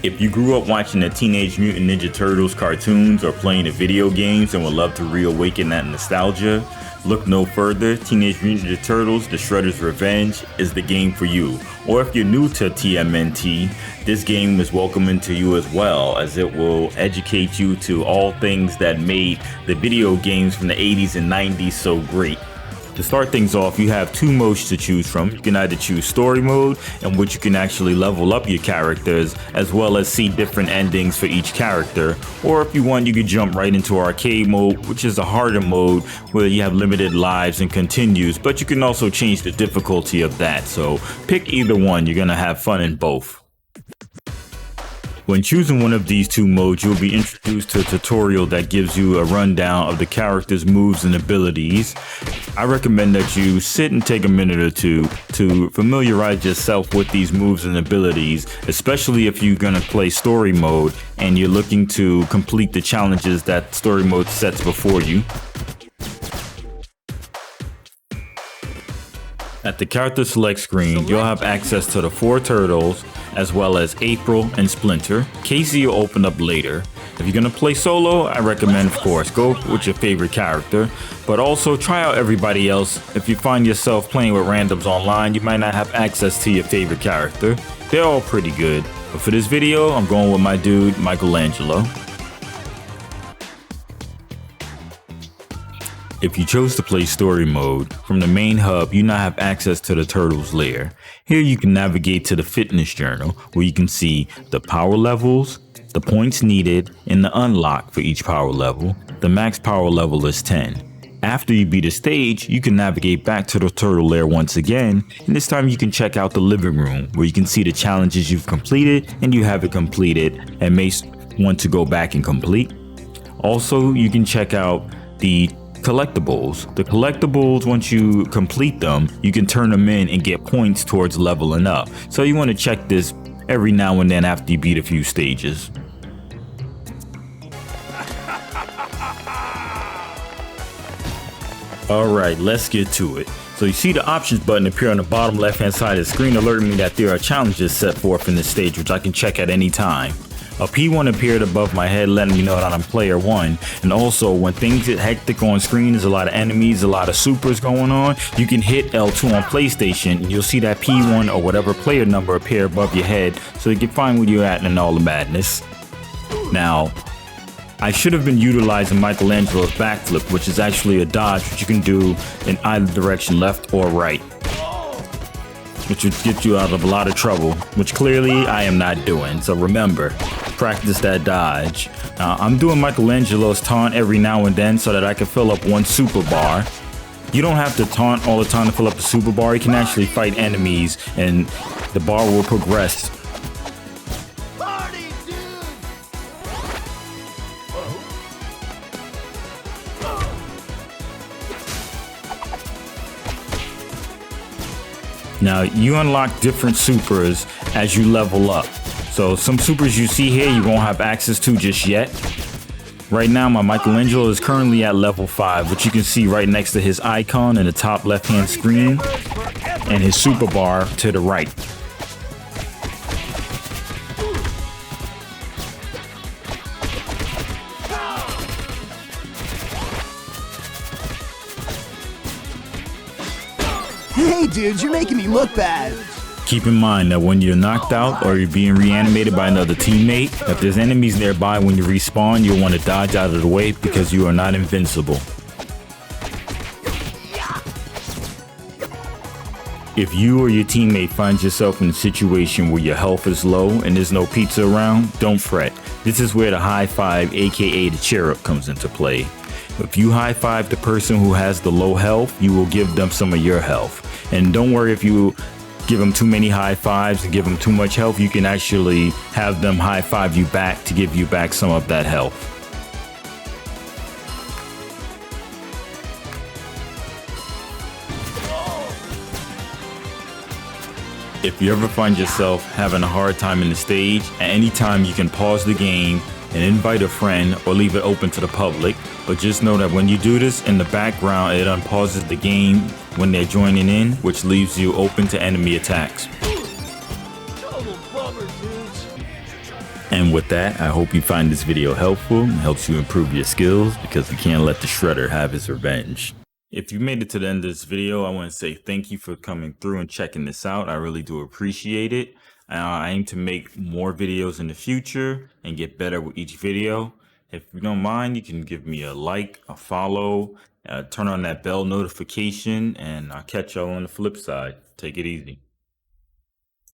If you grew up watching the Teenage Mutant Ninja Turtles cartoons or playing the video games and would love to reawaken that nostalgia, look no further. Teenage Mutant Ninja Turtles: The Shredder's Revenge is the game for you. Or if you're new to TMNT, this game is welcoming to you as well, as it will educate you to all things that made the video games from the 80s and 90s so great. To start things off, you have two modes to choose from. You can either choose story mode, in which you can actually level up your characters, as well as see different endings for each character. Or if you want, you can jump right into arcade mode, which is a harder mode where you have limited lives and continues, but you can also change the difficulty of that. So pick either one, you're gonna have fun in both. When choosing one of these two modes, you'll be introduced to a tutorial that gives you a rundown of the character's moves and abilities. I recommend that you sit and take a minute or two to familiarize yourself with these moves and abilities, especially if you're going to play story mode and you're looking to complete the challenges that story mode sets before you. At the character select screen, you'll have access to the 4 turtles, as well as April and Splinter. Casey will open up later. If you're gonna play solo, I recommend, of course, go with your favorite character, but also try out everybody else. If you find yourself playing with randoms online, you might not have access to your favorite character. They're all pretty good, but for this video, I'm going with my dude, Michelangelo. If you chose to play story mode, from the main hub, you now have access to the Turtles lair. Here you can navigate to the fitness journal, where you can see the power levels, the points needed, and the unlock for each power level. The max power level is 10. After you beat a stage, you can navigate back to the Turtle lair once again, and this time you can check out the living room, where you can see the challenges you've completed and you haven't completed and may want to go back and complete. Also, you can check out the collectibles. The collectibles, once you complete them, you can turn them in and get points towards leveling up. So you want to check this every now and then after you beat a few stages. Alright, let's get to it. So you see the options button appear on the bottom left hand side of the screen, alerting me that there are challenges set forth in this stage, which I can check at any time. A P1 appeared above my head, letting me know that I'm player 1. And also, when things get hectic on screen, there's a lot of enemies, a lot of supers going on, you can hit L2 on PlayStation and you'll see that P1 or whatever player number appear above your head, so you can find where you're at in all the madness. Now, I should have been utilizing Michelangelo's backflip, which is actually a dodge which you can do in either direction, left or right, which would get you out of a lot of trouble, which clearly I am not doing. So remember, practice that dodge. Now, I'm doing Michelangelo's taunt every now and then so that I can fill up one super bar. You don't have to taunt all the time to fill up the super bar. You can actually fight enemies and the bar will progress. Now, you unlock different supers as you level up. So some supers you see here you won't have access to just yet. Right now, my Michelangelo is currently at level 5, which you can see right next to his icon in the top left-hand screen, and his super bar to the right. Hey dude, you're making me look bad. Keep in mind that when you're knocked out or you're being reanimated by another teammate, if there's enemies nearby when you respawn, you'll want to dodge out of the way because you are not invincible. If you or your teammate finds yourself in a situation where your health is low and there's no pizza around, don't fret. This is where the HighFive, aka the cheer up, comes into play. If you high-five the person who has the low health, you will give them some of your health. And don't worry if you give them too many high fives and give them too much health, you can actually have them high five you back to give you back some of that health. If you ever find yourself having a hard time in the stage, at any time you can pause the game and invite a friend or leave it open to the public. But just know that when you do this, in the background it unpauses the game when they're joining in, which leaves you open to enemy attacks. And with that, I hope you find this video helpful and helps you improve your skills, because we can't let the Shredder have his revenge. If you made it to the end of this video, I want to say thank you for coming through and checking this out. I really do appreciate it. I aim to make more videos in the future and get better with each video. If you don't mind, you can give me a like, a follow, turn on that bell notification, and I'll catch y'all on the flip side. Take it easy.